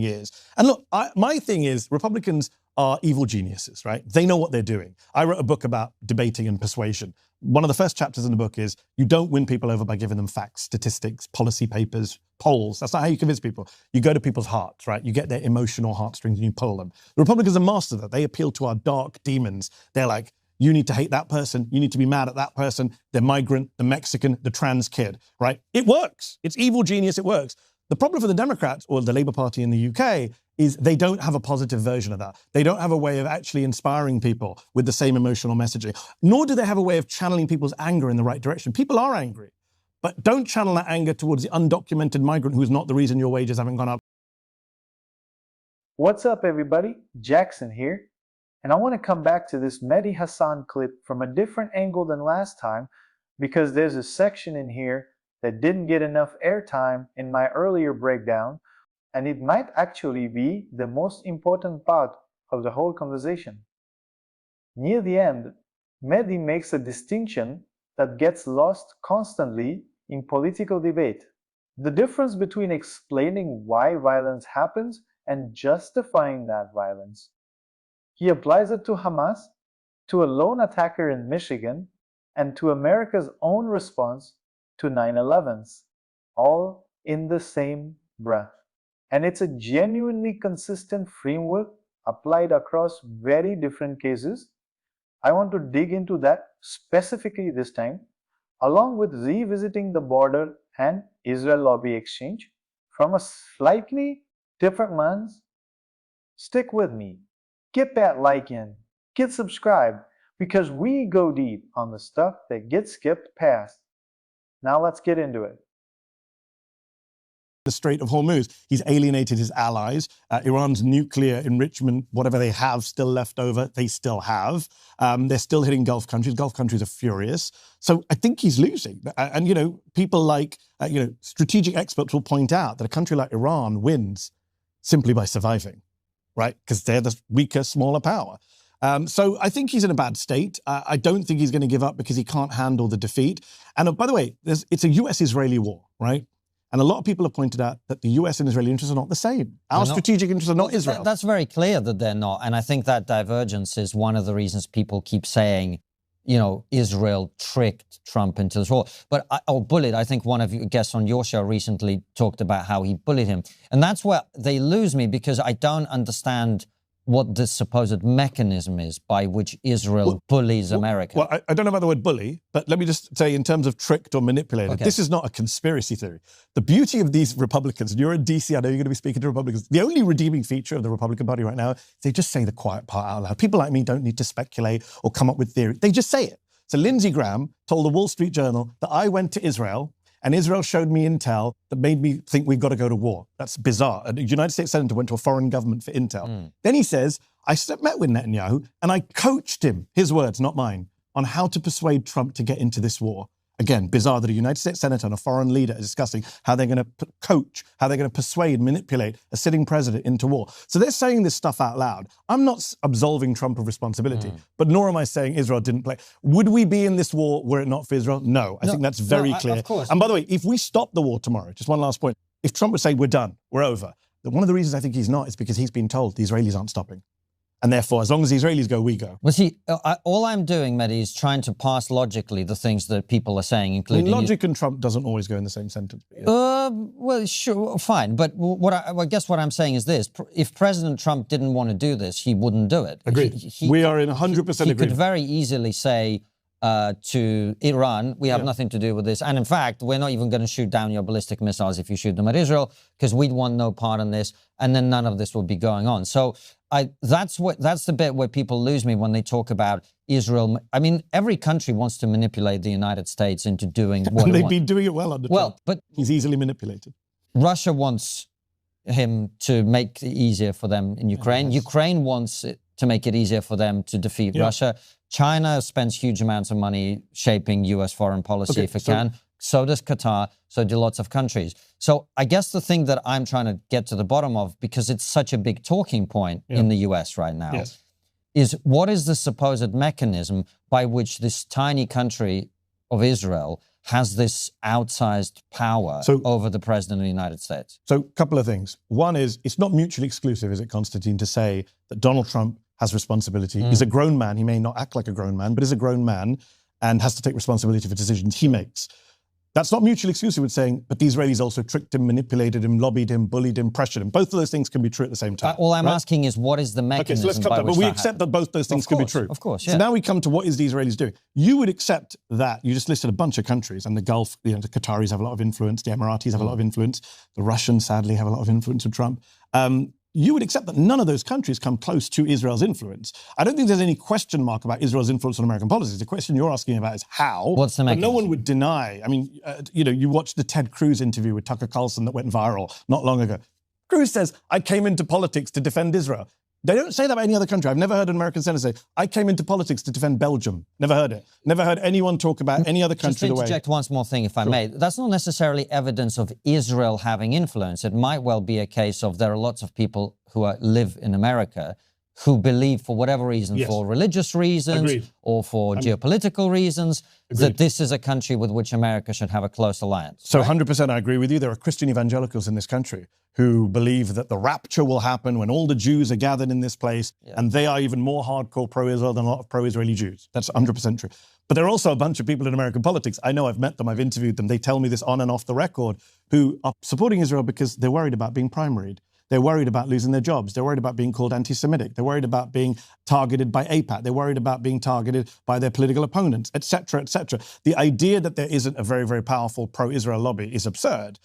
years. And look, my thing is Republicans are evil geniuses, right? They know what they're doing. I wrote a book about debating and persuasion. One of the first chapters in the book is you don't win people over by giving them facts, statistics, policy papers, polls. That's not how you convince people. You go to people's hearts, right? You get their emotional heartstrings and you pull them. The Republicans are masters of that. They appeal to our dark demons. They're like, you need to hate that person. You need to be mad at that person. The migrant, the Mexican, the trans kid, right? It works. It's evil genius. It works. The problem for the Democrats or the Labour Party in the UK is they don't have a positive version of that. They don't have a way of actually inspiring people with the same emotional messaging, nor do they have a way of channeling people's anger in the right direction. People are angry, but don't channel that anger towards the undocumented migrant who's not the reason your wages haven't gone up. What's up, everybody? Jackson here. And I want to come back to this Mehdi Hasan clip from a different angle than last time because there's a section in here that didn't get enough airtime in my earlier breakdown, and it might actually be the most important part of the whole conversation. Near the end, Mehdi makes a distinction that gets lost constantly in political debate. The difference between explaining why violence happens and justifying that violence. He applies it to Hamas, to a lone attacker in Michigan, and to America's own response to 9/11s, all in the same breath. And it's a genuinely consistent framework applied across very different cases. I want to dig into that specifically this time, along with revisiting the border and Israel lobby exchange from a slightly different lens. Stick with me, get that like in, get subscribed, because we go deep on the stuff that gets skipped past. Now let's get into it. The Strait of Hormuz. He's alienated his allies. Iran's nuclear enrichment, whatever they have still left over, they still have. They're still hitting Gulf countries. Gulf countries are furious. So I think he's losing. And, you know, people like, strategic experts will point out that a country like Iran wins simply by surviving, right? Because they're the weaker, smaller power. So I think he's in a bad state. I don't think he's going to give up because he can't handle the defeat. And by the way, it's a US-Israeli war, right? And a lot of people have pointed out that the US and Israeli interests are not the same. Our strategic interests are not Israel. That's very clear that they're not. And I think that divergence is one of the reasons people keep saying, Israel tricked Trump into this war. Bullied. I think one of your guests on your show recently talked about how he bullied him. And that's where they lose me because I don't understand what the supposed mechanism is by which Israel bullies America. Well, I don't know about the word bully, but let me just say in terms of tricked or manipulated, this is not a conspiracy theory. The beauty of these Republicans, and you're in DC, I know you're going to be speaking to Republicans, the only redeeming feature of the Republican Party right now, they just say the quiet part out loud. People like me don't need to speculate or come up with theory. They just say it. So Lindsey Graham told the Wall Street Journal that I went to Israel and Israel showed me intel that made me think we've got to go to war. That's bizarre. A United States senator went to a foreign government for intel. Then he says, I met with Netanyahu and I coached him, his words, not mine, on how to persuade Trump to get into this war. Again, bizarre that a United States senator and a foreign leader is discussing how they're going to coach, how they're going to persuade, manipulate a sitting president into war. So they're saying this stuff out loud. I'm not absolving Trump of responsibility, but nor am I saying Israel didn't play. Would we be in this war were it not for Israel? No, I think that's very clear. Of course. And by the way, if we stop the war tomorrow, just one last point, if Trump would say we're done, we're over, then one of the reasons I think he's not is because he's been told the Israelis aren't stopping. And therefore, as long as the Israelis go, we go. Well, see, all I'm doing, Mehdi, is trying to pass logically the things that people are saying, including... logic and Trump doesn't always go in the same sentence. Well, sure, fine. But I guess what I'm saying is this. If President Trump didn't want to do this, he wouldn't do it. Agreed. We are in 100% agreement. He could very easily say to Iran, we have nothing to do with this. And in fact, we're not even going to shoot down your ballistic missiles if you shoot them at Israel, because we'd want no part in this. And then none of this would be going on. So that's the bit where people lose me when they talk about Israel. I mean, every country wants to manipulate the United States into doing what and they've been doing it well under Trump. But he's easily manipulated. Russia wants him to make it easier for them in Ukraine. Ukraine wants it to make it easier for them to defeat Russia. China spends huge amounts of money shaping US foreign policy if it can. So does Qatar. So do lots of countries. So I guess the thing that I'm trying to get to the bottom of, because it's such a big talking point in the US right now, is what is the supposed mechanism by which this tiny country of Israel has this outsized power over the president of the United States? So a couple of things. One is, it's not mutually exclusive, is it, Konstantin, to say that Donald Trump has responsibility. He's a grown man. He may not act like a grown man, but is a grown man and has to take responsibility for decisions he makes. That's not mutually exclusive with saying, but the Israelis also tricked him, manipulated him, lobbied him, bullied him, pressured him. Both of those things can be true at the same time. All I'm asking is, what is the mechanism? Okay, so let's come to that. But we accept that both those things can be true. Of course, yeah. So now we come to what is the Israelis doing. You would accept that. You just listed a bunch of countries, and the Gulf, the Qataris have a lot of influence, the Emiratis have a lot of influence, the Russians, sadly, have a lot of influence with Trump. You would accept that none of those countries come close to Israel's influence. I don't think there's any question mark about Israel's influence on American policies. The question you're asking about is how. What's the mechanism? But no one would deny. I mean, you watched the Ted Cruz interview with Tucker Carlson that went viral not long ago. Cruz says, I came into politics to defend Israel. They don't say that about any other country. I've never heard an American senator say, I came into politics to defend Belgium. Never heard it. Never heard anyone talk about any other country the way. Just to interject one more thing, if I may. That's not necessarily evidence of Israel having influence. It might well be a case of there are lots of people who live in America who believe, for whatever reason, for religious reasons or for geopolitical reasons, that this is a country with which America should have a close alliance. So 100% I agree with you. There are Christian evangelicals in this country who believe that the rapture will happen when all the Jews are gathered in this place, and they are even more hardcore pro-Israel than a lot of pro-Israeli Jews. That's 100% true. But there are also a bunch of people in American politics. I know, I've met them, I've interviewed them. They tell me this on and off the record, who are supporting Israel because they're worried about being primaried. They're worried about losing their jobs. They're worried about being called anti-Semitic. They're worried about being targeted by AIPAC. They're worried about being targeted by their political opponents, et cetera, et cetera. The idea that there isn't a very, very powerful pro-Israel lobby is absurd.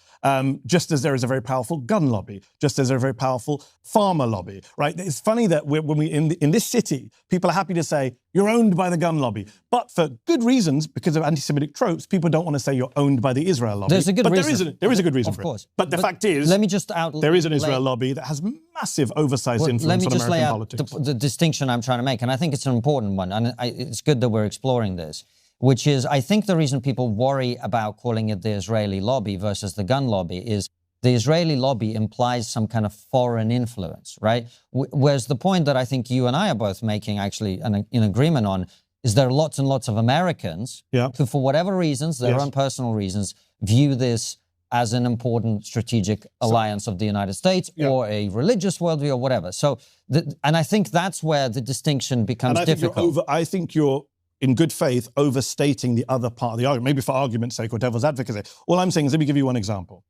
Just as there is a very powerful gun lobby, just as there's a very powerful farmer lobby, right? It's funny that when we in this city, people are happy to say, you're owned by the gun lobby. But for good reasons, because of anti-Semitic tropes, people don't want to say you're owned by the Israel lobby. There's a good reason. There is a good reason for it. Of course. But the fact is, let me just there is an Israel lobby that has massive oversized influence on American politics. The distinction I'm trying to make, and I think it's an important one, and it's good that we're exploring this, which is, I think the reason people worry about calling it the Israeli lobby versus the gun lobby is the Israeli lobby implies some kind of foreign influence, right? Whereas the point that I think you and I are both making, actually, and in agreement on, is there are lots and lots of Americans who, for whatever reasons, their own personal reasons, view this as an important strategic alliance of the United States or a religious worldview or whatever. So, and I think that's where the distinction becomes difficult. I think you're, in good faith, overstating the other part of the argument, maybe for argument's sake or devil's advocacy. All I'm saying is, let me give you one example.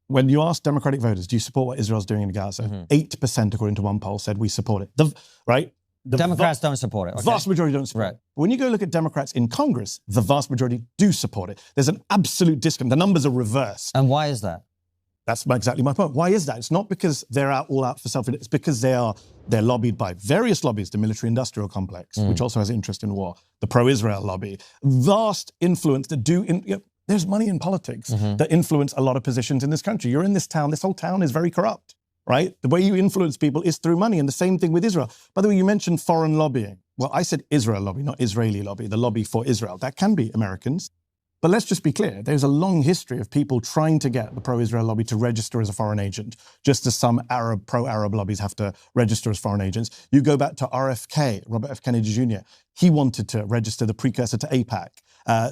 When you ask Democratic voters, do you support what Israel's doing in Gaza? 8%, according to one poll, said we support it. The Democrats don't support it. Okay. Vast majority don't support it. When you go look at Democrats in Congress, the vast majority do support it. There's an absolute disconnect. The numbers are reversed. And why is that? That's exactly my point. Why is that? It's not because they're all out for self-interest. It's because they're lobbied by various lobbies, the military-industrial complex, which also has interest in war, the pro-Israel lobby, vast influence that there's money in politics that influence a lot of positions in this country. You're in this town. This whole town is very corrupt. Right? The way you influence people is through money, and the same thing with Israel. By the way, you mentioned foreign lobbying. Well, I said Israel lobby, not Israeli lobby, the lobby for Israel. That can be Americans. But let's just be clear. There's a long history of people trying to get the pro-Israel lobby to register as a foreign agent, just as some pro-Arab lobbies have to register as foreign agents. You go back to RFK, Robert F. Kennedy Jr. He wanted to register, the precursor to AIPAC.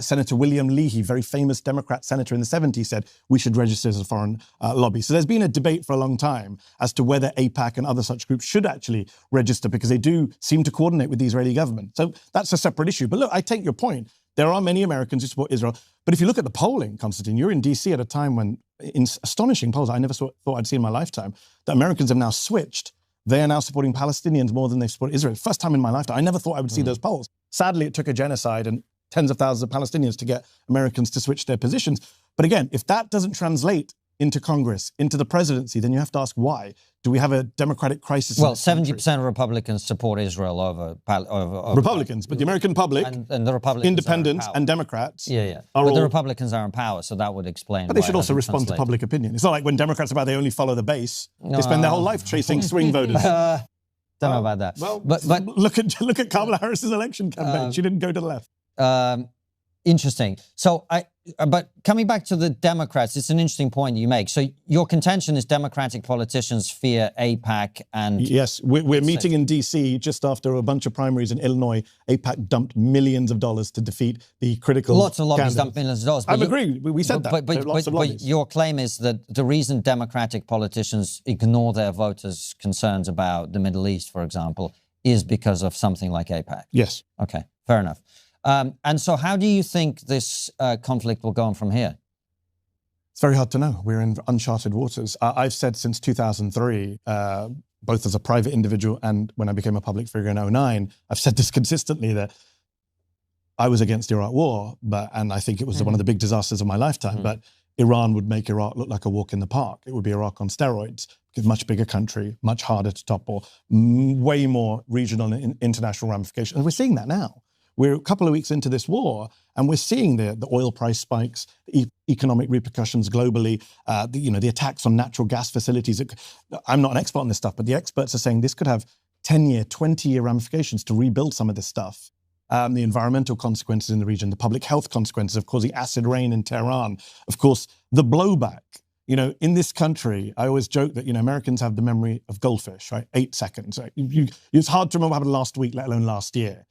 Senator William Leahy, very famous Democrat senator in the 70s, said we should register as a foreign lobby. So there's been a debate for a long time as to whether AIPAC and other such groups should actually register, because they do seem to coordinate with the Israeli government. So that's a separate issue. But look, I take your point. There are many Americans who support Israel. But if you look at the polling, Konstantin, you're in DC at a time when, in astonishing polls I never thought I'd see in my lifetime, that Americans have now switched. They are now supporting Palestinians more than they support Israel. First time in my lifetime. I never thought I would see those polls. Sadly, it took a genocide and tens of thousands of Palestinians to get Americans to switch their positions. But again, if that doesn't translate into Congress, into the presidency, then you have to ask why. Do we have a democratic crisis? Well, 70% of Republicans support Israel over Republicans, but the American public, and the Republicans, independents and Democrats, but the Republicans are in power, so that would explain. But they should also respond to public opinion. It's not like when Democrats are about, they only follow the base. They spend their whole life chasing swing voters. Don't know about that. Well, but look at Kamala Harris's election campaign. She didn't go to the left. Interesting. So, but coming back to the Democrats, it's an interesting point you make. So your contention is Democratic politicians fear AIPAC and... Yes, we're meeting in DC just after a bunch of primaries in Illinois. AIPAC dumped millions of dollars to defeat the critical Lots of lobbies candidates. dumped millions of dollars. I agree. We said that. But your claim is that the reason Democratic politicians ignore their voters' concerns about the Middle East, for example, is because of something like AIPAC. Yes. Okay, fair enough. And so how do you think this conflict will go on from here? It's very hard to know. We're in uncharted waters. I've said since 2003, both as a private individual and when I became a public figure in 2009, I've said this consistently, that I was against the Iraq war, and I think it was one of the big disasters of my lifetime, but Iran would make Iraq look like a walk in the park. It would be Iraq on steroids, because much bigger country, much harder to topple, way more regional and international ramifications. And we're seeing that now. We're a couple of weeks into this war, and we're seeing the oil price spikes, the economic repercussions globally, the attacks on natural gas facilities. I'm not an expert on this stuff, but the experts are saying this could have 10-year, 20-year ramifications to rebuild some of this stuff. The environmental consequences in the region, the public health consequences of causing acid rain in Tehran, of course, the blowback. In this country, I always joke that, Americans have the memory of goldfish, right? 8 seconds. Right? It's hard to remember what happened last week, let alone last year.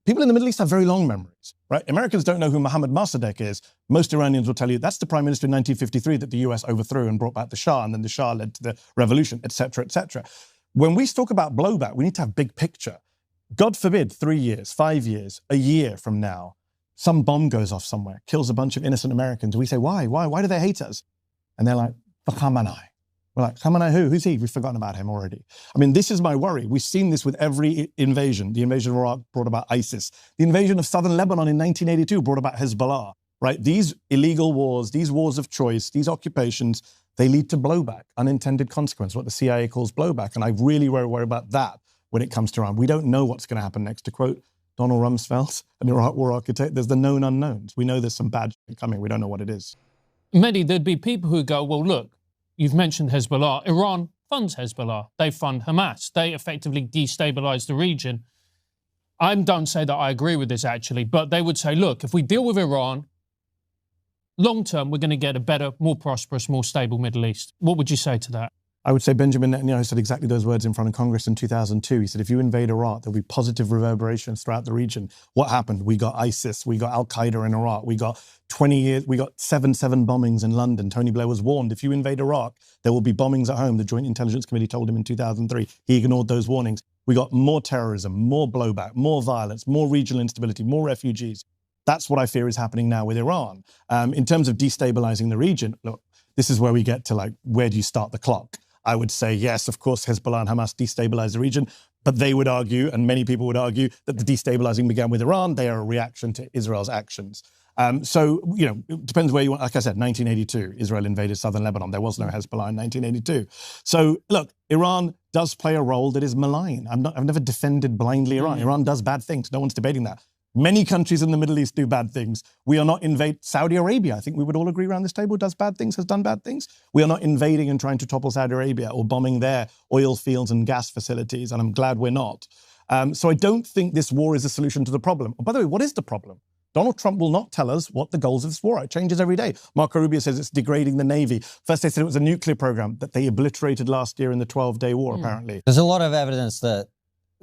People in the Middle East have very long memories, right? Americans don't know who Mohammad Mossadegh is. Most Iranians will tell you that's the prime minister in 1953 that the US overthrew and brought back the Shah, and then the Shah led to the revolution, et cetera, et cetera. When we talk about blowback, we need to have big picture. God forbid, 3 years, 5 years, a year from now, some bomb goes off somewhere, kills a bunch of innocent Americans. We say, why? Why do they hate us? And they're like, Khamenei. We're like, Khamenei who? Who's he? We've forgotten about him already. I mean, this is my worry. We've seen this with every invasion. The invasion of Iraq brought about ISIS. The invasion of southern Lebanon in 1982 brought about Hezbollah, right? These illegal wars, these wars of choice, these occupations, they lead to blowback, unintended consequence, what the CIA calls blowback. And I really worry about that when it comes to Iran. We don't know what's going to happen next. To quote Donald Rumsfeld, an Iraq war architect, there's the known unknowns. We know there's some bad shit coming. We don't know what it is. Mehdi, there'd be people who go, well, look, you've mentioned Hezbollah. Iran funds Hezbollah. They fund Hamas. They effectively destabilize the region. I don't say that I agree with this, actually, but they would say, look, if we deal with Iran, long term, we're going to get a better, more prosperous, more stable Middle East. What would you say to that? I would say Benjamin Netanyahu said exactly those words in front of Congress in 2002. He said, if you invade Iraq, there'll be positive reverberations throughout the region. What happened? We got ISIS, we got Al-Qaeda in Iraq, we got 20 years, we got 7 bombings in London. Tony Blair was warned, if you invade Iraq, there will be bombings at home. The Joint Intelligence Committee told him in 2003. He ignored those warnings. We got more terrorism, more blowback, more violence, more regional instability, more refugees. That's what I fear is happening now with Iran. In terms of destabilizing the region, look, this is where we get to where do you start the clock? I would say, yes, of course, Hezbollah and Hamas destabilize the region, but they would argue, and many people would argue, that the destabilizing began with Iran. They are a reaction to Israel's actions. It depends where you want. Like I said, 1982, Israel invaded southern Lebanon. There was no Hezbollah in 1982. So, look, Iran does play a role that is malign. I've never defended blindly Iran. Iran does bad things. No one's debating that. Many countries in the Middle East do bad things. We are not invading Saudi Arabia. I think we would all agree around this table does bad things, has done bad things. We are not invading and trying to topple Saudi Arabia or bombing their oil fields and gas facilities, and I'm glad we're not. So I don't think this war is a solution to the problem. By the way, what is the problem? Donald Trump will not tell us what the goals of this war are. It changes every day. Marco Rubio says it's degrading the Navy. First they said it was a nuclear program that they obliterated last year in the 12-day war, apparently. There's a lot of evidence that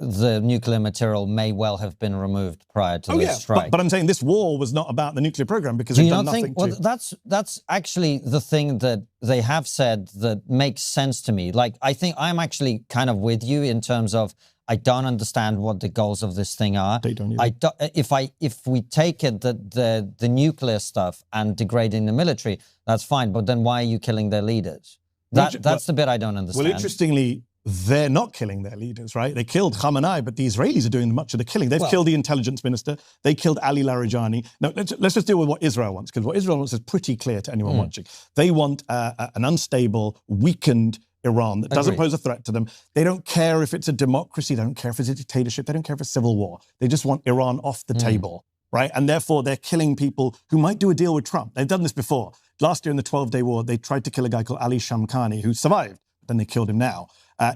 the nuclear material may well have been removed prior to this strike. But I'm saying this war was not about the nuclear program because they've done nothing to... Well, that's actually the thing that they have said that makes sense to me. I think I'm actually kind of with you in terms of I don't understand what the goals of this thing are. They don't either. If we take it that the nuclear stuff and degrading the military, that's fine. But then why are you killing their leaders? That's the bit I don't understand. Well, interestingly, they're not killing their leaders, right? They killed Khamenei, but the Israelis are doing much of the killing. They've killed the intelligence minister. They killed Ali Larijani. Now, let's just deal with what Israel wants, because what Israel wants is pretty clear to anyone watching. They want an unstable, weakened Iran that doesn't pose a threat to them. They don't care if it's a democracy. They don't care if it's a dictatorship. They don't care if it's civil war. They just want Iran off the table, right? And therefore, they're killing people who might do a deal with Trump. They've done this before. Last year in the 12-day war, they tried to kill a guy called Ali Shamkhani, who survived. Then they killed him now.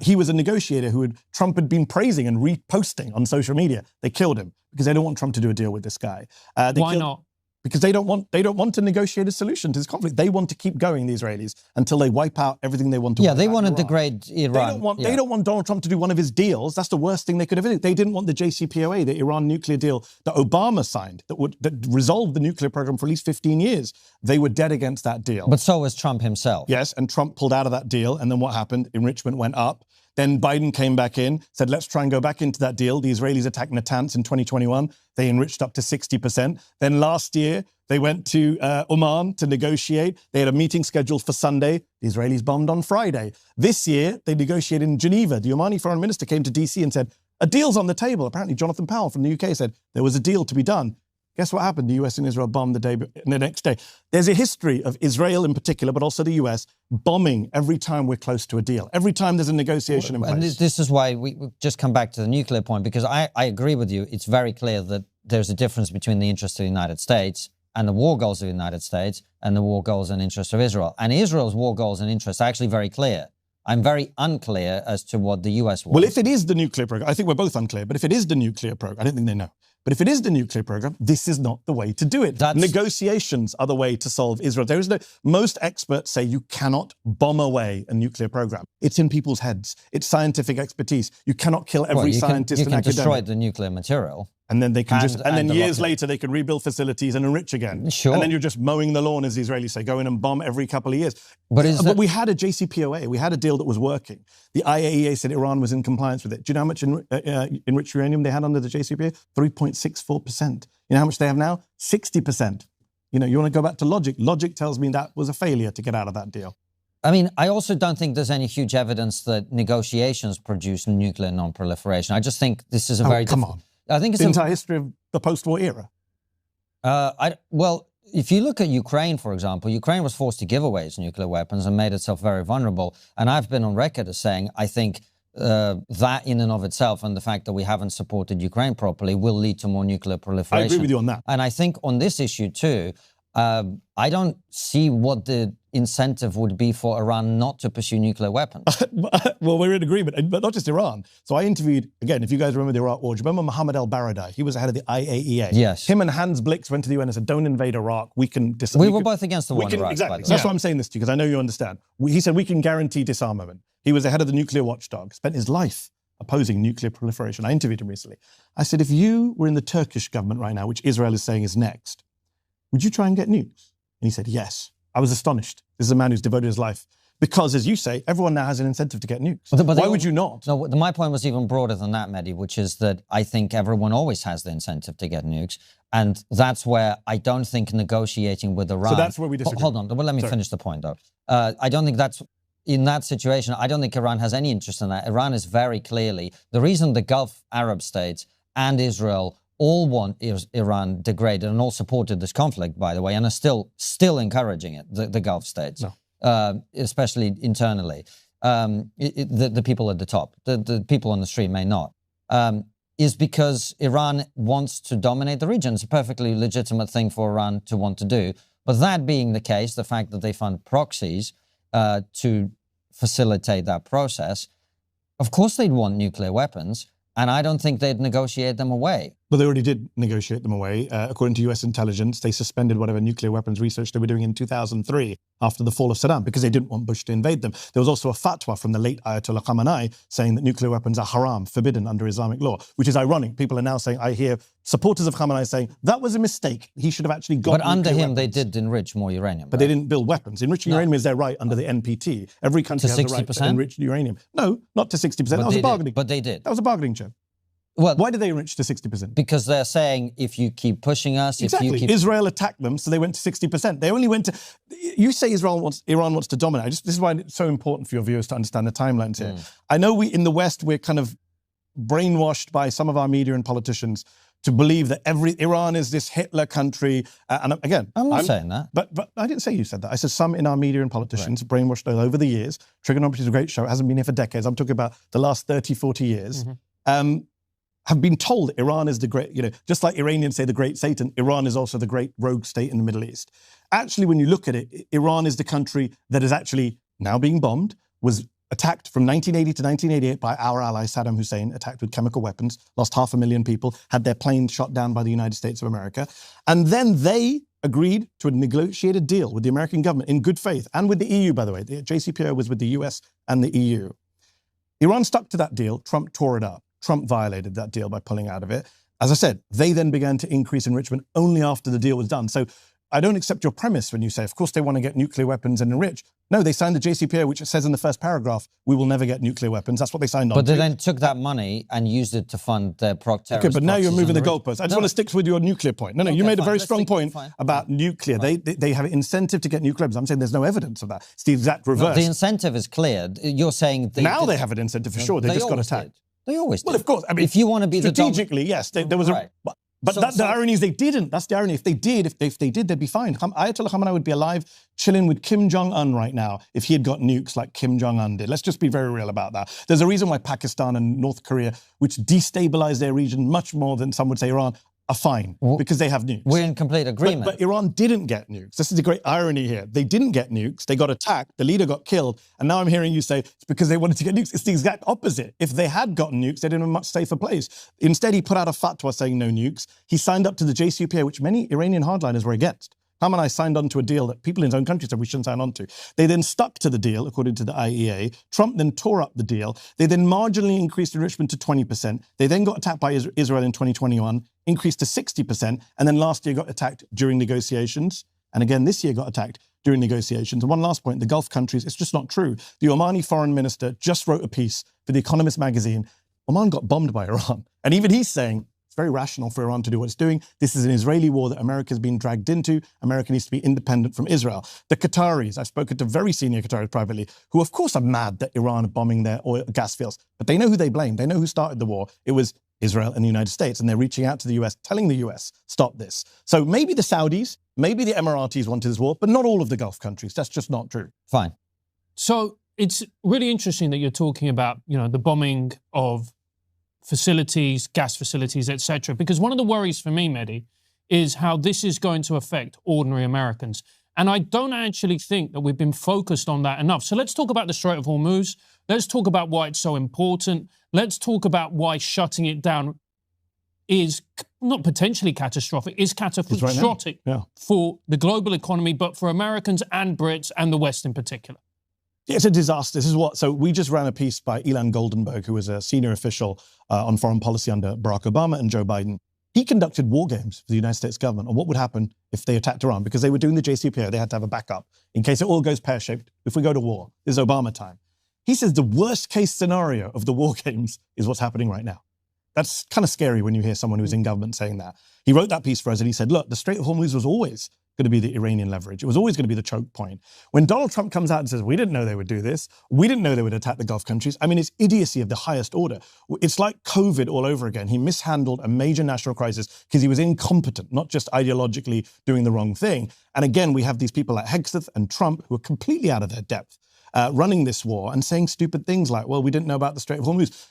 He was a negotiator who Trump had been praising and reposting on social media. They killed him because they don't want Trump to do a deal with this guy. Why not? because they don't want to negotiate a solution to this conflict. They want to keep going, the Israelis, until they wipe out everything they want to. Yeah, they want to degrade Iran. They don't want Donald Trump to do one of his deals. That's the worst thing they could have done. They didn't want the JCPOA, the Iran nuclear deal that Obama signed, that resolved the nuclear program for at least 15 years. They were dead against that deal. But so was Trump himself. Yes, and Trump pulled out of that deal. And then what happened? Enrichment went up. Then Biden came back in, said, let's try and go back into that deal. The Israelis attacked Natanz in 2021. They enriched up to 60%. Then last year, they went to Oman to negotiate. They had a meeting scheduled for Sunday. The Israelis bombed on Friday. This year, they negotiated in Geneva. The Omani foreign minister came to DC and said, a deal's on the table. Apparently, Jonathan Powell from the UK said there was a deal to be done. Guess what happened? The US and Israel bombed the next day. There's a history of Israel in particular, but also the US, bombing every time we're close to a deal. Every time there's a negotiation in place. And this is why we just come back to the nuclear point, because I agree with you. It's very clear that there's a difference between the interests of the United States and the war goals of the United States and the war goals and interests of Israel. And Israel's war goals and interests are actually very clear. I'm very unclear as to what the US wants. Well, if it is the nuclear program, I think we're both unclear, but if it is the nuclear program, I don't think they know. But if it is the nuclear program, this is not the way to do it. Negotiations are the way to solve Israel. There is no, most experts say you cannot bomb away a nuclear program. It's in people's heads. It's scientific expertise. You cannot kill every scientist and academic. You can destroy the nuclear material. And then they can then years later they can rebuild facilities and enrich again. Sure. And then you're just mowing the lawn, as the Israelis say, go in and bomb every couple of years. But we had a JCPOA. We had a deal that was working. The IAEA said Iran was in compliance with it. Do you know how much enriched uranium they had under the JCPOA? 3.64%. You know how much they have now? 60%. You know, you want to go back to logic. Logic tells me that was a failure to get out of that deal. I mean, I also don't think there's any huge evidence that negotiations produce nuclear non-proliferation. I just think this is a very... Come on. I think it's the entire history of the post-war era. Well, if you look at Ukraine, for example, Ukraine was forced to give away its nuclear weapons and made itself very vulnerable. And I've been on record as saying, I think that in and of itself and the fact that we haven't supported Ukraine properly will lead to more nuclear proliferation. I agree with you on that. And I think on this issue too, I don't see what the incentive would be for Iran not to pursue nuclear weapons. Well, we're in agreement, but not just Iran. So I interviewed, again, if you guys remember the Iraq War, do you remember Mohammed al-Baradei? He was the head of the IAEA. Yes. Him and Hans Blix went to the UN and said, don't invade Iraq. We can We were both against the war in Iraq, exactly. by the way. So that's why I'm saying this to you, because I know you understand. He said, we can guarantee disarmament. He was the head of the nuclear watchdog, spent his life opposing nuclear proliferation. I interviewed him recently. I said, if you were in the Turkish government right now, which Israel is saying is next, would you try and get nukes? And he said, yes. I was astonished. This is a man who's devoted his life. Because, as you say, everyone now has an incentive to get nukes. Why would you not? No, my point was even broader than that, Mehdi, which is that I think everyone always has the incentive to get nukes. And that's where I don't think negotiating with Iran... So that's where we disagree. Hold on. Well, let me finish the point, though. I don't think that's... In that situation, I don't think Iran has any interest in that. Iran is very clearly... The reason the Gulf Arab states and Israel all want Iran degraded and all supported this conflict, by the way, and are still encouraging it, the Gulf states, especially internally. The people at the top, the people on the street may not, is because Iran wants to dominate the region. It's a perfectly legitimate thing for Iran to want to do. But that being the case, the fact that they fund proxies to facilitate that process, of course they'd want nuclear weapons, and I don't think they'd negotiate them away. But they already did negotiate them away. According to US intelligence, they suspended whatever nuclear weapons research they were doing in 2003 after the fall of Saddam because they didn't want Bush to invade them. There was also a fatwa from the late Ayatollah Khamenei saying that nuclear weapons are haram, forbidden under Islamic law, which is ironic. People are now saying, I hear supporters of Khamenei saying, that was a mistake. He should have actually got But under him, weapons. they did enrich more uranium. But they didn't build weapons. Enriching uranium is their right under the NPT. Every country has the right to enrich uranium. No, not to 60%. That was a bargaining. But they did. That was a bargaining chip. Well, why did they enrich to 60%? Because they're saying if you keep pushing us, exactly. if you keep... Israel attacked them, so they went to 60%. They only went to... You say Iran wants to dominate. This is why it's so important for your viewers to understand the timelines here. I know in the West, we're kind of brainwashed by some of our media and politicians to believe that Iran is this Hitler country. And again... I'm not saying that. But I didn't say you said that. I said some in our media and politicians, brainwashed over the years. Triggernometry is a great show. It hasn't been here for decades. I'm talking about the last 30, 40 years. Have been told Iran is the great, just like Iranians say the great Satan, Iran is also the great rogue state in the Middle East. Actually, when you look at it, Iran is the country that is actually now being bombed, was attacked from 1980 to 1988 by our ally Saddam Hussein, attacked with chemical weapons, lost 500,000 people, had their planes shot down by the United States of America. And then they agreed to a negotiated deal with the American government in good faith, and with the EU, by the way. The JCPOA was with the US and the EU. Iran stuck to that deal. Trump tore it up. Trump violated that deal by pulling out of it. As I said, they then began to increase enrichment only after the deal was done. So I don't accept your premise when you say, of course, they want to get nuclear weapons and enrich. No, they signed the JCPOA, which says in the first paragraph, we will never get nuclear weapons. That's what they signed on But to. they then took that money and used it to fund their terrorist. Okay, but now you're moving the goalposts. I just want to stick with your nuclear point. No, you made a very strong point about nuclear. They have an incentive to get nuclear weapons. I'm saying there's no evidence of that. It's the exact reverse. The incentive is clear. You're saying... Now they have an incentive for sure. They just got attacked. They always did. Well, of course. I mean, if you want to be strategically, yes, there was a... But the irony is they didn't. That's the irony. If they did, they'd be fine. Ayatollah Khamenei would be alive, chilling with Kim Jong-un right now if he had got nukes like Kim Jong-un did. Let's just be very real about that. There's a reason why Pakistan and North Korea, which destabilize their region much more than some would say Iran, are fine because they have nukes. We're in complete agreement. But Iran didn't get nukes. This is the great irony here. They didn't get nukes. They got attacked. The leader got killed. And now I'm hearing you say it's because they wanted to get nukes. It's the exact opposite. If they had gotten nukes, they'd be in a much safer place. Instead, he put out a fatwa saying no nukes. He signed up to the JCPOA, which many Iranian hardliners were against. Khamenei signed on to a deal that people in his own country said we shouldn't sign on to. They then stuck to the deal, according to the IEA. Trump then tore up the deal. They then marginally increased enrichment to 20%. They then got attacked by Israel in 2021, increased to 60%, and then last year got attacked during negotiations. And again, this year got attacked during negotiations. And one last point, the Gulf countries, it's just not true. The Omani foreign minister just wrote a piece for The Economist magazine. Oman got bombed by Iran. And even he's saying, it's very rational for Iran to do what it's doing. This is an Israeli war that America's been dragged into. America needs to be independent from Israel. The Qataris, I've spoken to very senior Qataris privately, who of course are mad that Iran are bombing their oil gas fields, but they know who they blame. They know who started the war. It was Israel and the United States, and they're reaching out to the US, telling the US, stop this. So maybe the Saudis, maybe the Emiratis wanted this war, but not all of the Gulf countries. That's just not true. Fine. So it's really interesting that you're talking about, the bombing of facilities, gas facilities, etc. Because one of the worries for me, Mehdi, is how this is going to affect ordinary Americans. And I don't actually think that we've been focused on that enough. So let's talk about the Strait of Hormuz. Let's talk about why it's so important. Let's talk about why shutting it down is not potentially catastrophic, is catastrophic for the global economy, but for Americans and Brits and the West in particular. It's a disaster. So we just ran a piece by Ilan Goldenberg, who was a senior official on foreign policy under Barack Obama and Joe Biden. He conducted war games for the United States government on what would happen if they attacked Iran, because they were doing the JCPOA. They had to have a backup in case it all goes pear-shaped. If we go to war, this is Obama time. He says the worst case scenario of the war games is what's happening right now. That's kind of scary when you hear someone who's in government saying that. He wrote that piece for us and he said, look, the Strait of Hormuz was always going to be the Iranian leverage. It was always going to be the choke point. When Donald Trump comes out and says, we didn't know they would do this, we didn't know they would attack the Gulf countries, I mean, it's idiocy of the highest order. It's like COVID all over again. He mishandled a major national crisis because he was incompetent, not just ideologically doing the wrong thing. And again, we have these people like Hegseth and Trump who are completely out of their depth, running this war and saying stupid things like, well, we didn't know about the Strait of Hormuz.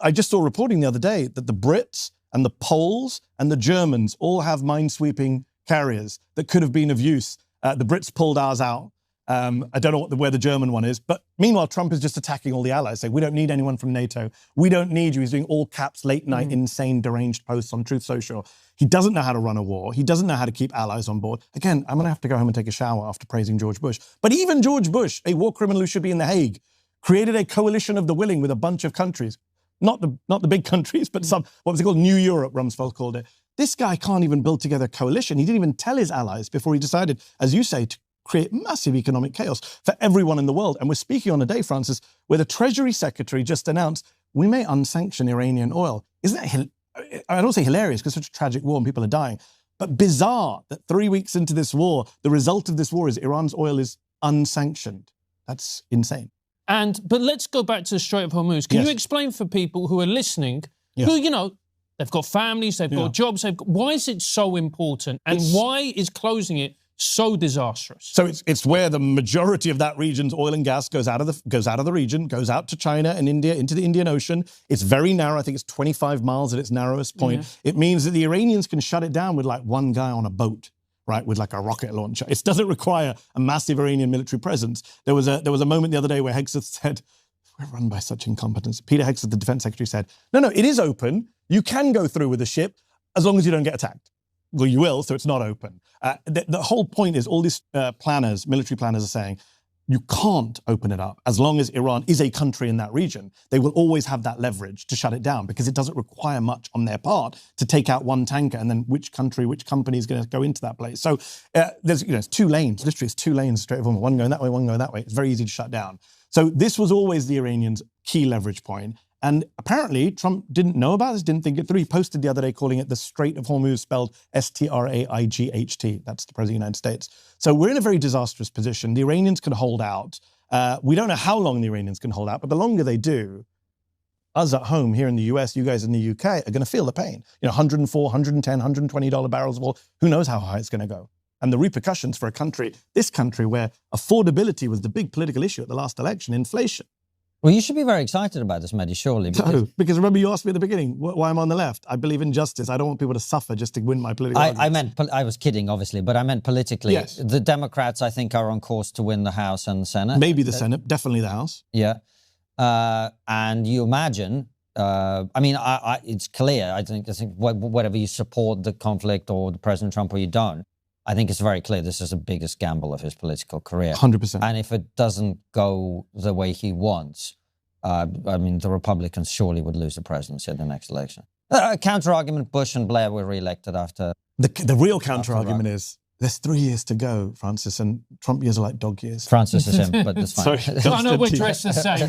I just saw reporting the other day that the Brits and the Poles and the Germans all have minesweeping carriers that could have been of use. The Brits pulled ours out. I don't know where the German one is. But meanwhile, Trump is just attacking all the allies, saying, we don't need anyone from NATO. We don't need you. He's doing all caps, late night, insane, deranged posts on Truth Social. He doesn't know how to run a war. He doesn't know how to keep allies on board. Again, I'm going to have to go home and take a shower after praising George Bush. But even George Bush, a war criminal who should be in The Hague, created a coalition of the willing with a bunch of countries. Not the big countries, but some, what was it called? New Europe, Rumsfeld called it. This guy can't even build together a coalition. He didn't even tell his allies before he decided, as you say, to create massive economic chaos for everyone in the world. And we're speaking on a day, Francis, where the Treasury Secretary just announced, we may unsanction Iranian oil. Isn't that, I don't say hilarious because it's such a tragic war and people are dying, but bizarre that 3 weeks into this war, the result of this war is Iran's oil is unsanctioned. That's insane. But let's go back to the Strait of Hormuz. Can you explain for people who are listening, who, they've got families, they've got jobs, why is it so important? And why is closing it so disastrous? So it's where the majority of that region's oil and gas goes out of the region, goes out to China and India, into the Indian Ocean. It's very narrow. I think it's 25 miles at its narrowest point. Yeah. It means that the Iranians can shut it down with like one guy on a boat, right, with like a rocket launcher. It doesn't require a massive Iranian military presence. There was a moment the other day where Hegseth said, we're run by such incompetence. Peter Hegseth, the defense secretary, said, no, it is open. You can go through with the ship as long as you don't get attacked. well, you will, so it's not open. The whole point is all these planners, military planners are saying, you can't open it up as long as Iran is a country in that region. They will always have that leverage to shut it down because it doesn't require much on their part to take out one tanker and then which country, which company is going to go into that place. So there's, it's 2 lanes, literally it's 2 lanes straight from one going that way, one going that way. It's very easy to shut down. So this was always the Iranians' key leverage point. And apparently Trump didn't know about this, didn't think it through. He posted the other day calling it the Strait of Hormuz, spelled S-T-R-A-I-G-H-T. That's the President of the United States. So we're in a very disastrous position. The Iranians can hold out. We don't know how long the Iranians can hold out, but the longer they do, us at home here in the US, you guys in the UK are going to feel the pain. 104, 110, $120 barrels of oil. Who knows how high it's going to go? And the repercussions for a country, this country where affordability was the big political issue at the last election, inflation. Well, you should be very excited about this, Mehdi, surely. Because remember you asked me at the beginning why I'm on the left. I believe in justice. I don't want people to suffer just to win my political arguments. I was kidding, obviously, but I meant politically. Yes. The Democrats, I think, are on course to win the House and the Senate. Maybe the Senate, definitely the House. Yeah. And you imagine, it's clear, I think whatever you support the conflict or the President Trump or you don't, I think it's very clear this is the biggest gamble of his political career. 100%. And if it doesn't go the way he wants, the Republicans surely would lose the presidency at the next election. Counter-argument, Bush and Blair were re-elected after... The real counter-argument is, there's 3 years to go, Francis, and Trump years are like dog years. Francis is him, but that's fine. Sorry, I know we're dressed the same.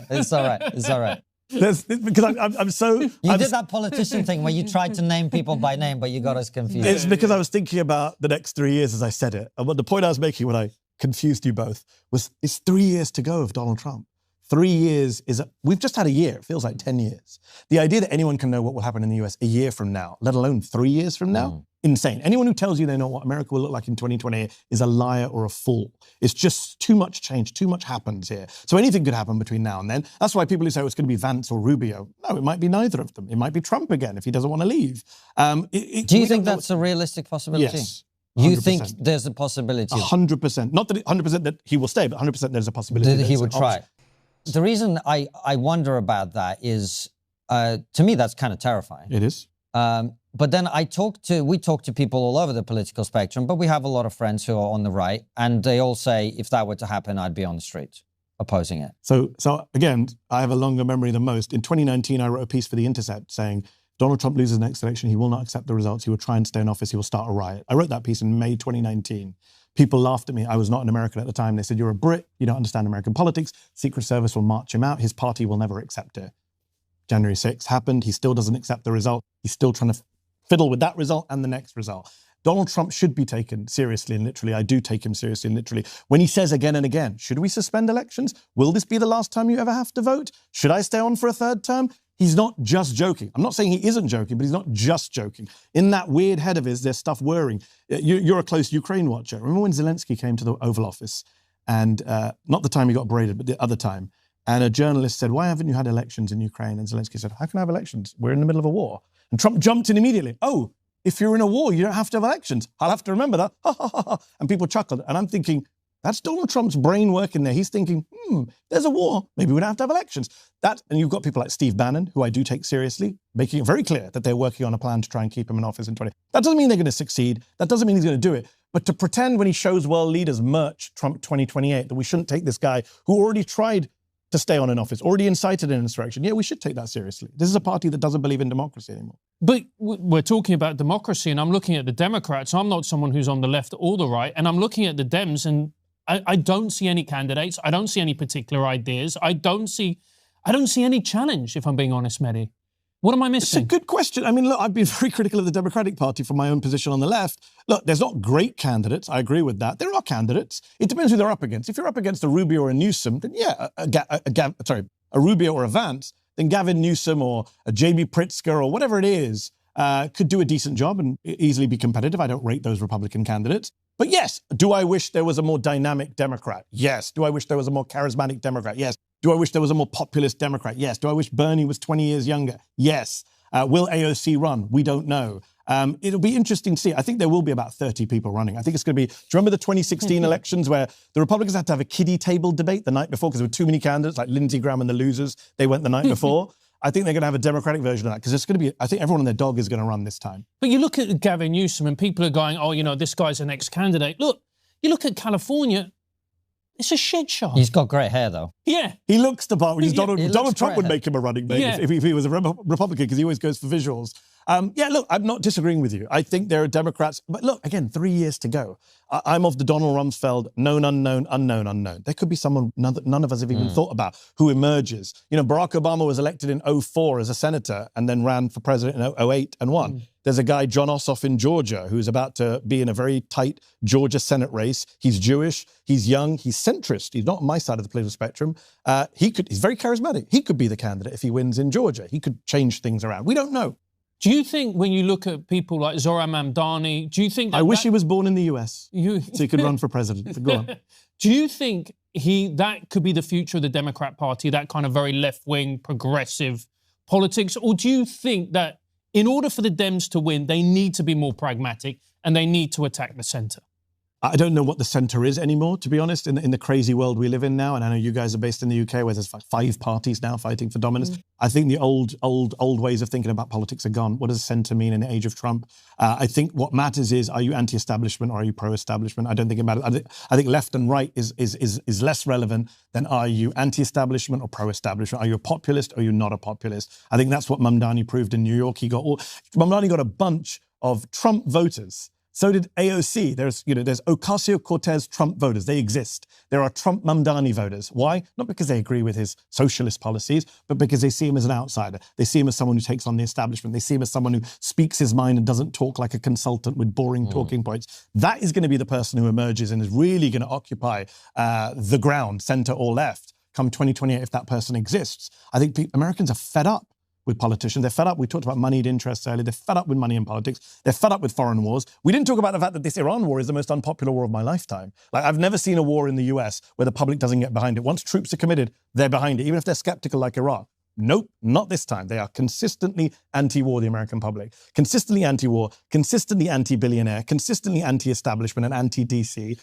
It's all right. It's all right. Because I'm so... You did that politician thing where you tried to name people by name, but you got us confused. It's because I was thinking about the next 3 years as I said it. And the point I was making when I confused you both was it's 3 years to go of Donald Trump. 3 years we've just had a year. It feels like 10 years. The idea that anyone can know what will happen in the US a year from now, let alone 3 years from now, insane. Anyone who tells you they know what America will look like in 2028 is a liar or a fool. It's just too much change, too much happens here. So anything could happen between now and then. That's why people who say it's going to be Vance or Rubio. No, it might be neither of them. It might be Trump again if he doesn't want to leave. Do you think that's a realistic possibility? Yes. 100%. You think there's a possibility? 100%. Not that 100% that he will stay, but 100% there's a possibility that he would try. The reason I wonder about that is, to me, that's kind of terrifying. It is. But then we talk to people all over the political spectrum, but we have a lot of friends who are on the right, and they all say, if that were to happen, I'd be on the streets opposing it. So again, I have a longer memory than most. In 2019, I wrote a piece for The Intercept saying, Donald Trump loses the next election, he will not accept the results, he will try and stay in office, he will start a riot. I wrote that piece in May 2019. People laughed at me. I was not an American at the time. They said, you're a Brit, you don't understand American politics, Secret Service will march him out, his party will never accept it. January 6th happened, he still doesn't accept the result, he's still trying to fiddle with that result and the next result. Donald Trump should be taken seriously and literally. I do take him seriously and literally. When he says again and again, should we suspend elections? Will this be the last time you ever have to vote? Should I stay on for a 3rd term? He's not just joking. I'm not saying he isn't joking, but he's not just joking. In that weird head of his, there's stuff whirring. You're a close Ukraine watcher. Remember when Zelensky came to the Oval Office and not the time he got braided, but the other time. And a journalist said, why haven't you had elections in Ukraine? And Zelensky said, how can I have elections? We're in the middle of a war. And Trump jumped in immediately. Oh, if you're in a war, you don't have to have elections. I'll have to remember that. And people chuckled. And I'm thinking, that's Donald Trump's brain working there. He's thinking, there's a war. Maybe we don't have to have elections. And you've got people like Steve Bannon, who I do take seriously, making it very clear that they're working on a plan to try and keep him in office in 2020. That doesn't mean they're going to succeed. That doesn't mean he's going to do it. But to pretend when he shows world leaders merch Trump 2028 that we shouldn't take this guy who already tried to stay on in office, already incited an insurrection. Yeah, we should take that seriously. This is a party that doesn't believe in democracy anymore. But we're talking about democracy, and I'm looking at the Democrats. I'm not someone who's on the left or the right, and I'm looking at the Dems, and I don't see any candidates. I don't see any particular ideas. I don't see any challenge, if I'm being honest, Mehdi. What am I missing? It's a good question. I mean, look, I've been very critical of the Democratic Party from my own position on the left. Look, there's not great candidates. I agree with that. There are candidates. It depends who they're up against. If you're up against a Rubio or a Newsom, then yeah, a Rubio or a Vance, then Gavin Newsom or a J.B. Pritzker or whatever it is could do a decent job and easily be competitive. I don't rate those Republican candidates. But yes, do I wish there was a more dynamic Democrat? Yes. Do I wish there was a more charismatic Democrat? Yes. Do I wish there was a more populist Democrat? Yes. Do I wish Bernie was 20 years younger? Yes. Will AOC run? We don't know. It'll be interesting to see. I think there will be about 30 people running. I think it's going to be, do you remember the 2016 elections where the Republicans had to have a kiddie table debate the night before because there were too many candidates like Lindsey Graham and the losers? They went the night before. I think they're going to have a democratic version of that because it's going to be, I think everyone and their dog is going to run this time. But you look at Gavin Newsom and people are going, oh, you know, this guy's an ex-candidate. Look, you look at California, it's a shit show. He's got great hair, though. Yeah. He looks the part. Yeah, Donald Trump would make him a running mate if he was a Republican because he always goes for visuals. Yeah, look, I'm not disagreeing with you. I think there are Democrats. But look, again, 3 years to go. I'm of the Donald Rumsfeld, known, unknown, unknown, unknown. There could be someone none of us have even thought about who emerges. You know, Barack Obama was elected in 2004 as a senator and then ran for president in 2008 and won. There's a guy, John Ossoff in Georgia, who's about to be in a very tight Georgia Senate race. He's Jewish, he's young, he's centrist. He's not on my side of the political spectrum. He's very charismatic. He could be the candidate if he wins in Georgia. He could change things around. We don't know. Do you think when you look at people like Zohran Mamdani, do you think I wish he was born in the US so he could run for president. But go on. Do you think that could be the future of the Democrat Party, that kind of very left-wing, progressive politics? Or do you think that in order for the Dems to win, they need to be more pragmatic and they need to attack the centre? I don't know what the centre is anymore, to be honest, in the crazy world we live in now. And I know you guys are based in the UK where there's 5 parties now fighting for dominance. I think the old ways of thinking about politics are gone. What does centre mean in the age of Trump? I think what matters is, are you anti-establishment or are you pro-establishment? I don't think it matters. I think left and right is less relevant than are you anti-establishment or pro-establishment? Are you a populist or are you not a populist? I think that's what Mamdani proved in New York. Mamdani got a bunch of Trump voters. So did AOC. There's Ocasio-Cortez Trump voters. They exist. There are Trump Mamdani voters. Why? Not because they agree with his socialist policies, but because they see him as an outsider. They see him as someone who takes on the establishment. They see him as someone who speaks his mind and doesn't talk like a consultant with boring talking points. That is going to be the person who emerges and is really going to occupy the ground, center or left, come 2028 if that person exists. I think Americans are fed up with politicians. They're fed up. We talked about moneyed interests earlier. They're fed up with money in politics. They're fed up with foreign wars. We didn't talk about the fact that this Iran war is the most unpopular war of my lifetime. Like, I've never seen a war in the US where the public doesn't get behind it. Once troops are committed, they're behind it, even if they're skeptical like Iraq. Nope, not this time. They are consistently anti-war, the American public. Consistently anti-war, consistently anti-billionaire, consistently anti-establishment and anti-DC.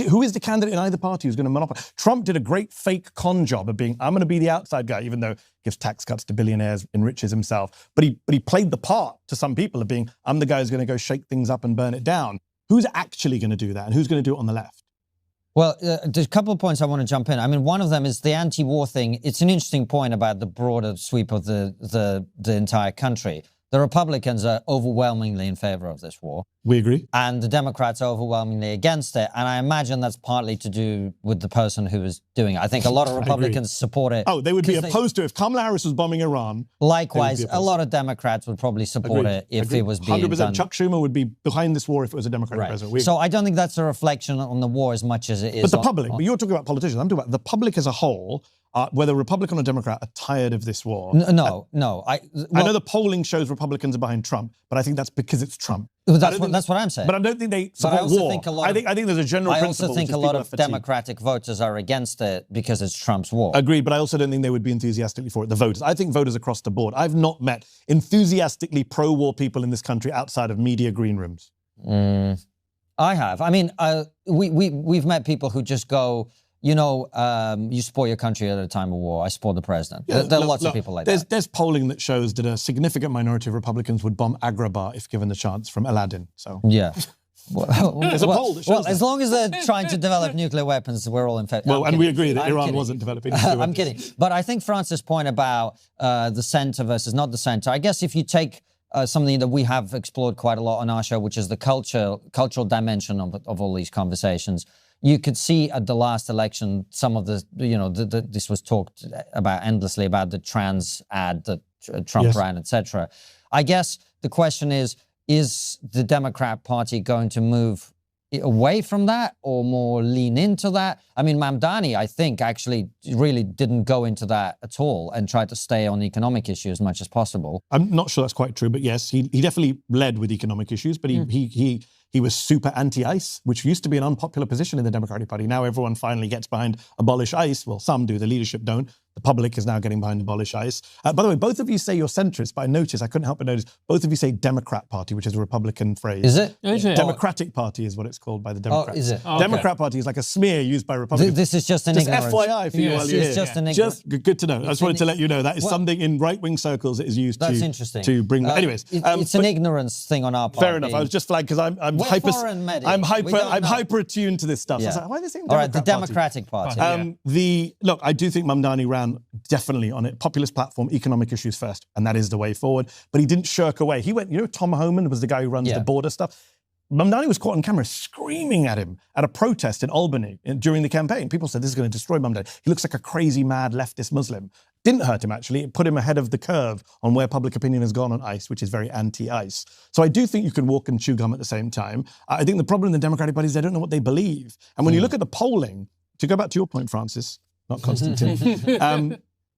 Who is the candidate in either party who's going to monopolize? Trump did a great fake con job of being, I'm going to be the outside guy, even though he gives tax cuts to billionaires, enriches himself. But he played the part to some people of being, I'm the guy who's going to go shake things up and burn it down. Who's actually going to do that? And who's going to do it on the left? Well, there's a couple of points I want to jump in. I mean, one of them is the anti-war thing. It's an interesting point about the broader sweep of the entire country. The Republicans are overwhelmingly in favor of this war. We agree. And the Democrats are overwhelmingly against it. And I imagine that's partly to do with the person who is doing it. I think a lot of Republicans support it. Oh, they would be opposed to it. If Kamala Harris was bombing Iran. Likewise, a lot of Democrats would probably support it if it was being 100%. done. Chuck Schumer would be behind this war if it was a Democratic president. So I don't think that's a reflection on the war as much as it is. But the public, but you're talking about politicians. I'm talking about the public as a whole. Whether Republican or Democrat are tired of this war. No. I know the polling shows Republicans are behind Trump, but I think that's because it's Trump. That's what I'm saying. But I don't think they support war. I think there's a general principle. I also think a lot of Democratic voters are against it because it's Trump's war. Agreed, but I also don't think they would be enthusiastically for it, the voters. I think voters across the board. I've not met enthusiastically pro-war people in this country outside of media green rooms. I have. I mean, we've met people who just go, you know, you support your country at a time of war. I support the president. Yeah, there are lots of people like that. There's polling that shows that a significant minority of Republicans would bomb Agrabah if given the chance from Aladdin. So yeah. There's a poll that shows that. As long as they're trying to develop nuclear weapons, we're all in favor. Well, and we agree that Iran wasn't developing nuclear weapons. I'm kidding. But I think Francis' point about the center versus not the center, I guess if you take something that we have explored quite a lot on our show, which is the cultural dimension of all these conversations, you could see at the last election some of the, this was talked about endlessly about the trans ad that Trump ran, etc. I guess the question is the Democrat Party going to move away from that or more lean into that? I mean, Mamdani, I think, actually really didn't go into that at all and tried to stay on economic issues as much as possible. I'm not sure that's quite true, but yes, he definitely led with economic issues, but he was super anti-ICE, which used to be an unpopular position in the Democratic Party. Now everyone finally gets behind abolish ICE. Well, some do, the leadership don't. The public is now getting behind abolish ICE. By the way, both of you say you're centrist, but I couldn't help but notice, both of you say Democrat Party, which is a Republican phrase. Is it? Is it? Democratic Party is what it's called by the Democrats. Oh, is it? Okay. Democrat Party is like a smear used by Republicans. This is just an Just ignorance. FYI for you while you're here. It's just an ignorance. Just good to know. I just wanted to let you know that is something in right-wing circles that is used That's interesting. to bring... anyways. It's an ignorance thing on our part. Fair enough. I was just flagged because I'm hyper attuned to this stuff. Yeah. So I was like, why are they saying All right, the Democratic Democratic Party. Look, I do think Mamdani ran definitely on a populist platform, economic issues first, and that is the way forward. But he didn't shirk away. He went, Tom Homan was the guy who runs the border stuff. Mamdani was caught on camera screaming at him at a protest in Albany during the campaign. People said, this is going to destroy Mamdani. He looks like a crazy, mad leftist Muslim. Didn't hurt him, actually. It put him ahead of the curve on where public opinion has gone on ICE, which is very anti-ICE. So I do think you can walk and chew gum at the same time. I think the problem in the Democratic Party is they don't know what they believe. And when you look at the polling, to go back to your point, Francis, not Konstantin,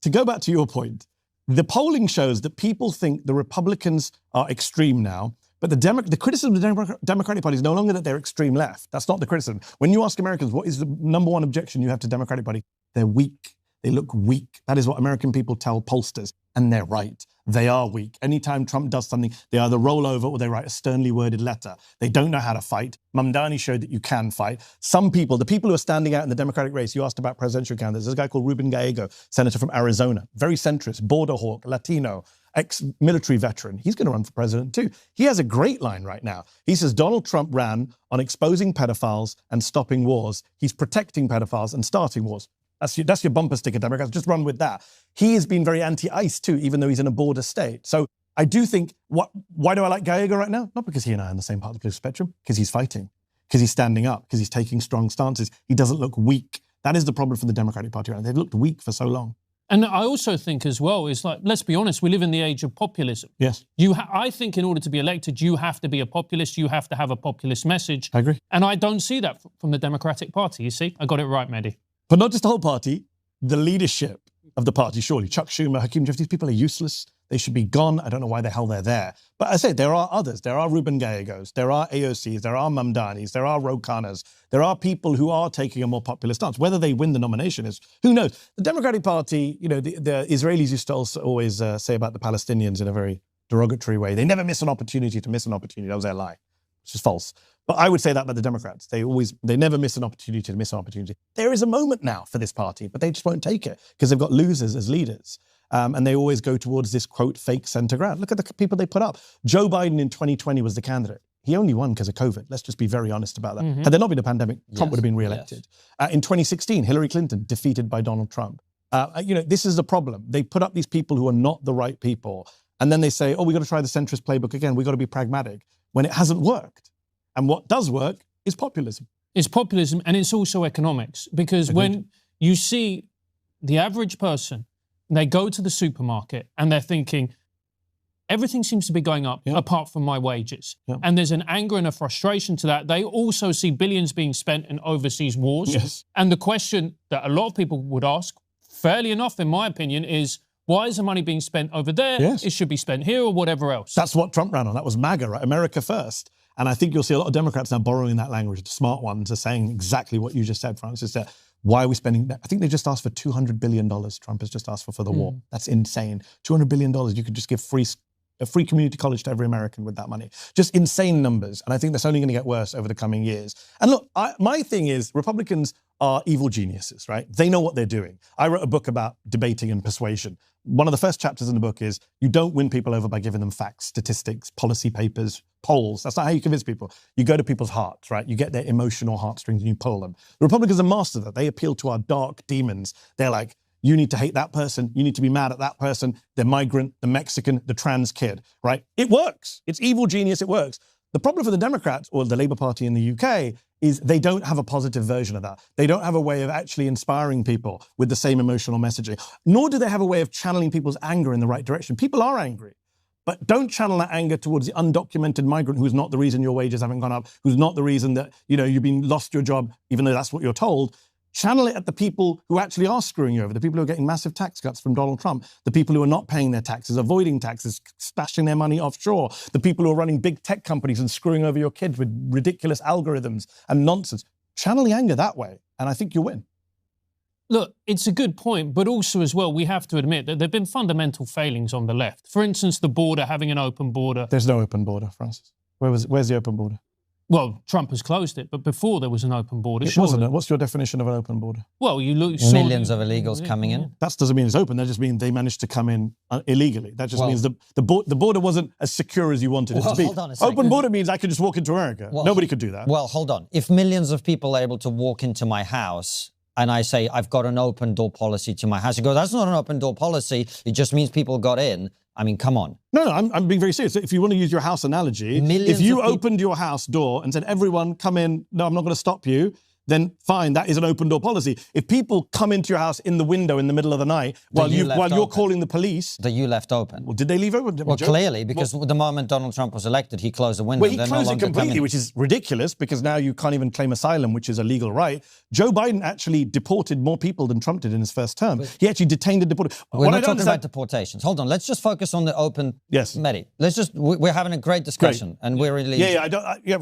to go back to your point, the polling shows that people think the Republicans are extreme now, but the criticism of the Democratic Party is no longer that they're extreme left. That's not the criticism. When you ask Americans, what is the number one objection you have to Democratic Party? They're weak. They look weak. That is what American people tell pollsters, and they're right. They are weak. Anytime Trump does something, they either roll over or they write a sternly worded letter. They don't know how to fight. Mamdani showed that you can fight. Some people, the people who are standing out in the Democratic race, you asked about presidential candidates, there's a guy called Ruben Gallego, senator from Arizona, very centrist, border hawk, Latino, ex-military veteran. He's going to run for president too. He has a great line right now. He says Donald Trump ran on exposing pedophiles and stopping wars. He's protecting pedophiles and starting wars. That's your bumper sticker, Democrats. Just run with that. He has been very anti-ICE too, even though he's in a border state. So I do think, why do I like Gallego right now? Not because he and I are on the same part of the political spectrum, because he's fighting, because he's standing up, because he's taking strong stances. He doesn't look weak. That is the problem for the Democratic Party right now. They've looked weak for so long. And I also think as well, it's like, let's be honest, we live in the age of populism. Yes. I think in order to be elected, you have to be a populist. You have to have a populist message. I agree. And I don't see that from the Democratic Party, you see? I got it right, Mehdi. But not just the whole party, the leadership of the party, surely. Chuck Schumer, Hakeem Jeffries, these people are useless. They should be gone. I don't know why the hell they're there. But I say there are others. There are Ruben Gallegos. There are AOCs. There are Mamdanis. There are Rokanas. There are people who are taking a more populist stance. Whether they win the nomination is, who knows? The Democratic Party, the Israelis used to also always say about the Palestinians in a very derogatory way. They never miss an opportunity to miss an opportunity. That was their lie, which is false. But I would say that about the Democrats. They never miss an opportunity to miss an opportunity. There is a moment now for this party, but they just won't take it because they've got losers as leaders. And they always go towards this, quote, fake center ground. Look at the people they put up. Joe Biden in 2020 was the candidate. He only won because of COVID. Let's just be very honest about that. Had there not been a pandemic, Trump would have been reelected. In 2016, Hillary Clinton defeated by Donald Trump. This is the problem. They put up these people who are not the right people. And then they say, oh, we've got to try the centrist playbook again. We've got to be pragmatic, when it hasn't worked. And what does work is populism. It's populism, and it's also economics. Because when you see the average person, they go to the supermarket and they're thinking, everything seems to be going up apart from my wages. And there's an anger and a frustration to that. They also see billions being spent in overseas wars. Yes. And the question that a lot of people would ask, fairly enough, in my opinion, is, why is the money being spent over there? Yes. It should be spent here or whatever else. That's what Trump ran on. That was MAGA, right? America first. And I think you'll see a lot of Democrats now borrowing that language. The smart ones are saying exactly what you just said, Francis, that why are we spending, I think they just asked for $200 billion. Trump has just asked for the war. That's insane. $200 billion, you could just give a free community college to every American with that money. Just insane numbers. And I think that's only going to get worse over the coming years. And look, my thing is Republicans are evil geniuses, right? They know what they're doing. I wrote a book about debating and persuasion. One of the first chapters in the book is you don't win people over by giving them facts, statistics, policy papers, polls. That's not how you convince people. You go to people's hearts, right? You get their emotional heartstrings and you pull them. The Republicans are masters of that. They appeal to our dark demons. They're like, you need to hate that person. You need to be mad at that person. The migrant, the Mexican, the trans kid, right? It works. It's evil genius. It works. The problem for the Democrats or the Labour Party in the UK is they don't have a positive version of that. They don't have a way of actually inspiring people with the same emotional messaging, nor do they have a way of channeling people's anger in the right direction. People are angry, but don't channel that anger towards the undocumented migrant who's not the reason your wages haven't gone up, who's not the reason that, you've been lost your job, even though that's what you're told. Channel it at the people who actually are screwing you over, the people who are getting massive tax cuts from Donald Trump, the people who are not paying their taxes, avoiding taxes, stashing their money offshore, the people who are running big tech companies and screwing over your kids with ridiculous algorithms and nonsense. Channel the anger that way, and I think you'll win. Look, it's a good point, but also as well, we have to admit that there have been fundamental failings on the left. For instance, the border, having an open border. There's no open border, Francis. Where's the open border? Well, Trump has closed it, but before there was an open border. It wasn't. What's your definition of an open border? Well, you look... Millions of illegals coming in. That doesn't mean it's open. That just means they managed to come in illegally. That just means the border wasn't as secure as you wanted it to be. Hold on a second. Open border means I could just walk into America. Nobody could do that. Well, hold on. If millions of people are able to walk into my house and I say, I've got an open door policy to my house, you go, that's not an open door policy. It just means people got in. I mean, come on. No, I'm being very serious. If you want to use your house analogy, if you opened your house door and said, everyone come in, no, I'm not going to stop you, then fine, that is an open door policy. If people come into your house in the window in the middle of the night while you're calling the police... That you left open. Well, did they leave open? Well, clearly, because the moment Donald Trump was elected, he closed the window. Well, he closed it completely, which is ridiculous because now you can't even claim asylum, which is a legal right. Joe Biden actually deported more people than Trump did in his first term. He actually detained and deported. We're not talking about deportations. Hold on, let's just focus on the open... Yes. Mehdi, let's just... We're having a great discussion and we're really...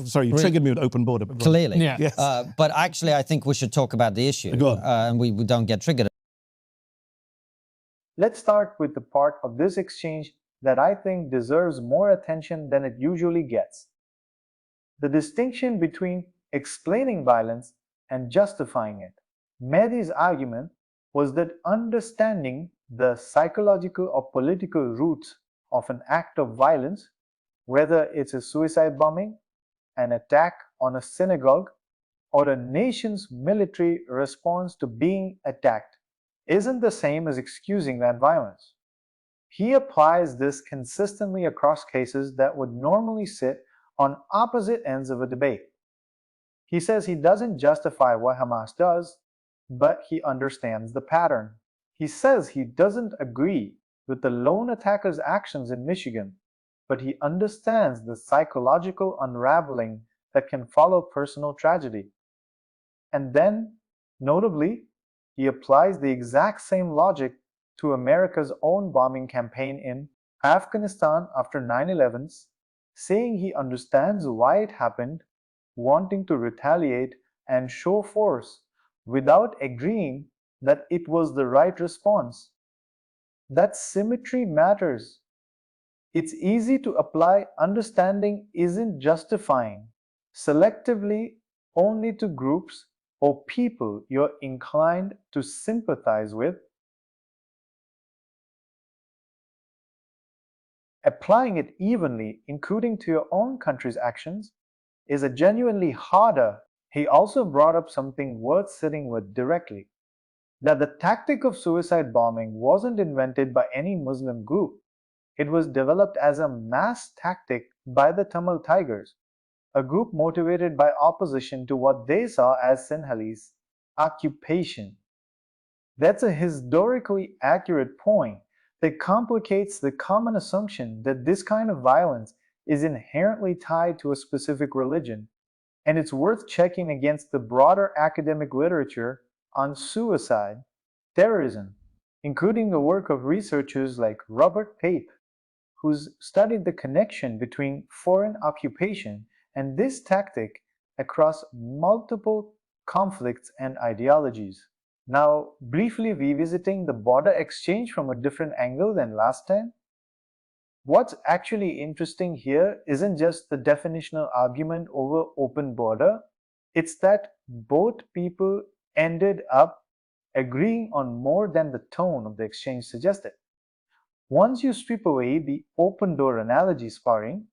Sorry, you triggered me with open border. Clearly. Yeah. Yes. But actually, I think we should talk about the issue. Go on. And we don't get triggered. Let's start with the part of this exchange that I think deserves more attention than it usually gets. The distinction between explaining violence and justifying it. Mehdi's argument was that understanding the psychological or political roots of an act of violence, whether it's a suicide bombing, an attack on a synagogue, or a nation's military response to being attacked, isn't the same as excusing that violence. He applies this consistently across cases that would normally sit on opposite ends of a debate. He says he doesn't justify what Hamas does, but he understands the pattern. He says he doesn't agree with the lone attacker's actions in Michigan, but he understands the psychological unraveling that can follow personal tragedy. And then, notably, he applies the exact same logic to America's own bombing campaign in Afghanistan after 9/11, saying he understands why it happened, wanting to retaliate and show force without agreeing that it was the right response. That symmetry matters. It's easy to apply understanding isn't justifying selectively only to groups or people you're inclined to sympathize with. Applying it evenly, including to your own country's actions, is a genuinely harder. He also brought up something worth sitting with directly, that the tactic of suicide bombing wasn't invented by any Muslim group. It was developed as a mass tactic by the Tamil Tigers, a group motivated by opposition to what they saw as Sinhalese occupation. That's a historically accurate point that complicates the common assumption that this kind of violence is inherently tied to a specific religion, and it's worth checking against the broader academic literature on suicide, terrorism, including the work of researchers like Robert Pape, who's studied the connection between foreign occupation and this tactic across multiple conflicts and ideologies. Now, briefly revisiting the border exchange from a different angle than last time, what's actually interesting here isn't just the definitional argument over open border, it's that both people ended up agreeing on more than the tone of the exchange suggested. Once you strip away the open door analogy sparring,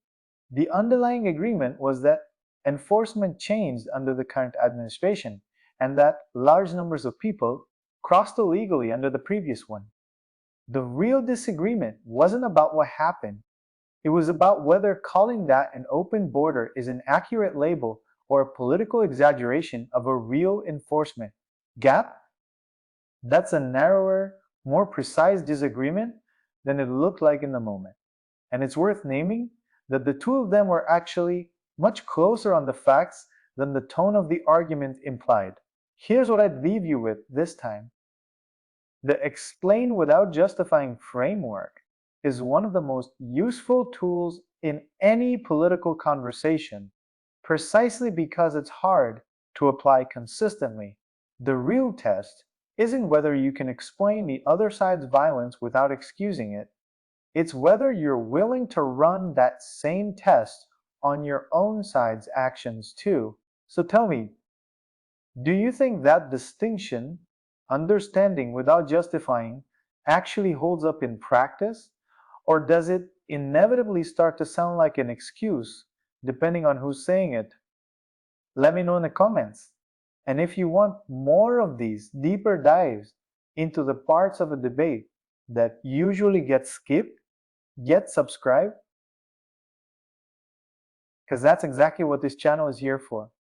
the underlying agreement was that enforcement changed under the current administration and that large numbers of people crossed illegally under the previous one. The real disagreement wasn't about what happened. It was about whether calling that an open border is an accurate label or a political exaggeration of a real enforcement gap. That's a narrower, more precise disagreement than it looked like in the moment. And it's worth naming that the two of them were actually much closer on the facts than the tone of the argument implied. Here's what I'd leave you with this time. The explain without justifying framework is one of the most useful tools in any political conversation, precisely because it's hard to apply consistently. The real test isn't whether you can explain the other side's violence without excusing it. It's whether you're willing to run that same test on your own side's actions too. So tell me, do you think that distinction, understanding without justifying, actually holds up in practice? Or does it inevitably start to sound like an excuse, depending on who's saying it? Let me know in the comments. And if you want more of these deeper dives into the parts of a debate that usually get skipped, get subscribed, because that's exactly what this channel is here for.